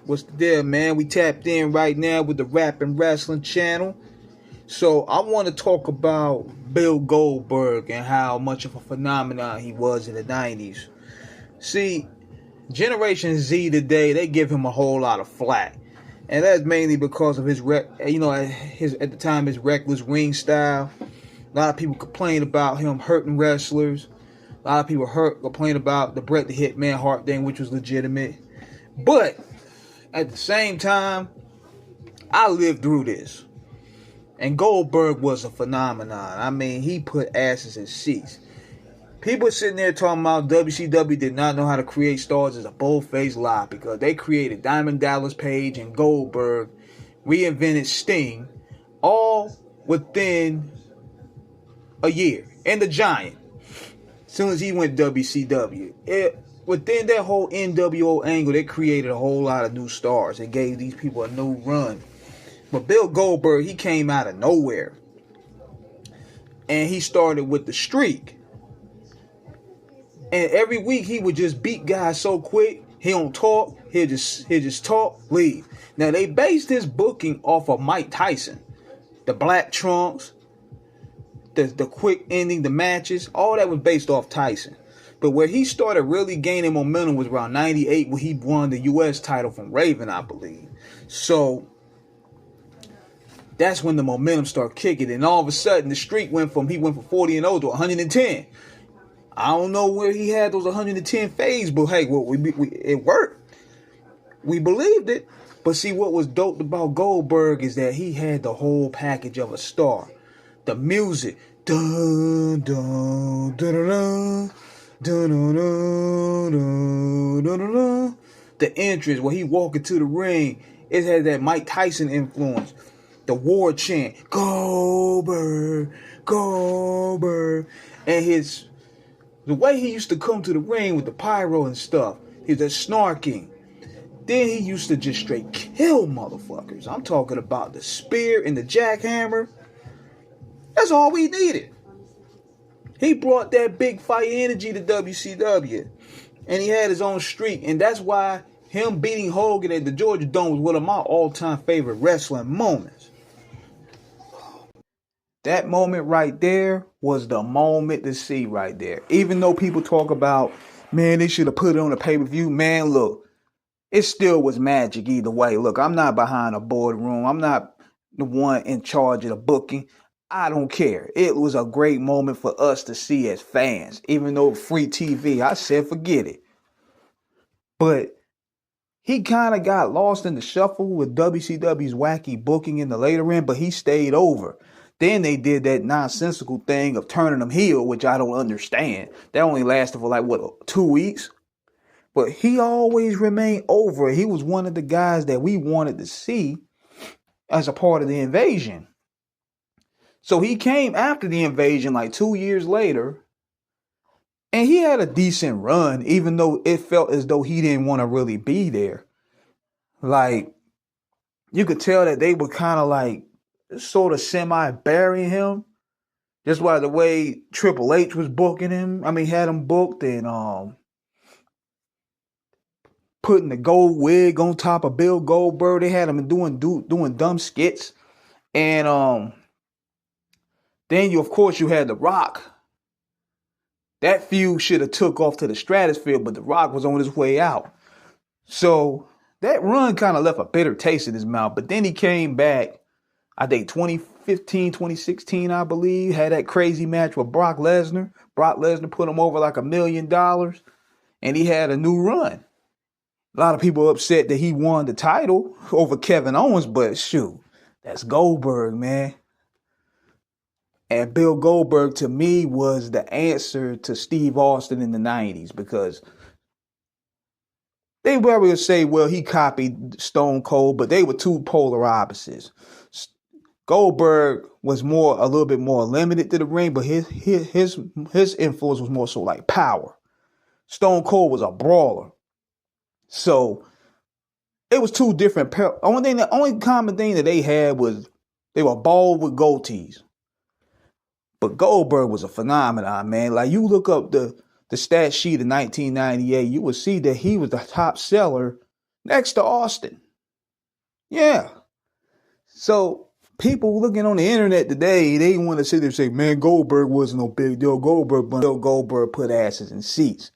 What's the deal, man? We tapped in right now with the Rap and Wrestling channel. So I want to talk about Bill Goldberg and how much of a phenomenon he was in the 90s. See, Generation Z today, they give him a whole lot of flack. And that's mainly because of his, at the time, his reckless ring style. A lot of people complain about him hurting wrestlers. A lot of people complain about the Bret the Hitman Hart thing, which was legitimate. But at the same time, I lived through this. And Goldberg was a phenomenon. I mean, he put asses in seats. People sitting there talking about WCW did not know how to create stars as a bold-faced lie because they created Diamond Dallas Page and Goldberg, reinvented Sting, all within a year. And the Giant, as soon as he went WCW, within that whole NWO angle, they created a whole lot of new stars. It gave these people a new run. But Bill Goldberg, he came out of nowhere. And he started with the streak. And every week he would just beat guys so quick, he don't talk, he'll just talk, leave. Now they based his booking off of Mike Tyson. The black trunks, the quick ending, the matches, all that was based off Tyson. But where he started really gaining momentum was around 98 when he won the US title from Raven, I believe. So that's when the momentum started kicking. And all of a sudden the streak went from 40 and 0 to 110. I don't know where he had those 110 fades, but hey, it worked. We believed it. But see, what was dope about Goldberg is that he had the whole package of a star. The music. Dun, dun, dun, dun, dun, dun, dun, dun, dun, dun. The entrance, when he walked into the ring, it had that Mike Tyson influence. The war chant, Goldberg, Goldberg. And the way he used to come to the ring with the pyro and stuff, he was just snarking. Then he used to just straight kill motherfuckers. I'm talking about the spear and the jackhammer. That's all we needed. He brought that big fight energy to WCW. And he had his own streak. And that's why him beating Hogan at the Georgia Dome was one of my all-time favorite wrestling moments. That moment right there was the moment to see right there. Even though people talk about, man, they should have put it on a pay-per-view. Man, look, it still was magic either way. Look, I'm not behind a boardroom. I'm not the one in charge of the booking. I don't care. It was a great moment for us to see as fans. Even though free TV, I said forget it. But he kind of got lost in the shuffle with WCW's wacky booking in the later end, but he stayed over. Then they did that nonsensical thing of turning him heel, which I don't understand. That only lasted for 2 weeks? But he always remained over. He was one of the guys that we wanted to see as a part of the invasion. So he came after the invasion 2 years later. And he had a decent run, even though it felt as though he didn't want to really be there. You could tell that they were kind of sort of semi-burying him. Just by the way Triple H was booking him. Had him booked and putting the gold wig on top of Bill Goldberg. They had him doing dumb skits. And then you had The Rock. That feud should have took off to the stratosphere, but The Rock was on his way out. So that run kind of left a bitter taste in his mouth. But then he came back, I think 2015, 2016, I believe, had that crazy match with Brock Lesnar. Brock Lesnar put him over $1 million, and he had a new run. A lot of people upset that he won the title over Kevin Owens, but shoot, that's Goldberg, man. And Bill Goldberg, to me, was the answer to Steve Austin in the 90s because they probably would say, well, he copied Stone Cold, but they were two polar opposites. Goldberg was a little bit more limited to the ring, but his influence was more so like power. Stone Cold was a brawler. So it was two different. The only common thing that they had was they were bald with goatees. But Goldberg was a phenomenon, man. You look up the stat sheet of 1998, you will see that he was the top seller next to Austin. Yeah. So people looking on the internet today, they want to sit there and say, man, Goldberg wasn't no big deal. Bill Goldberg put asses in seats.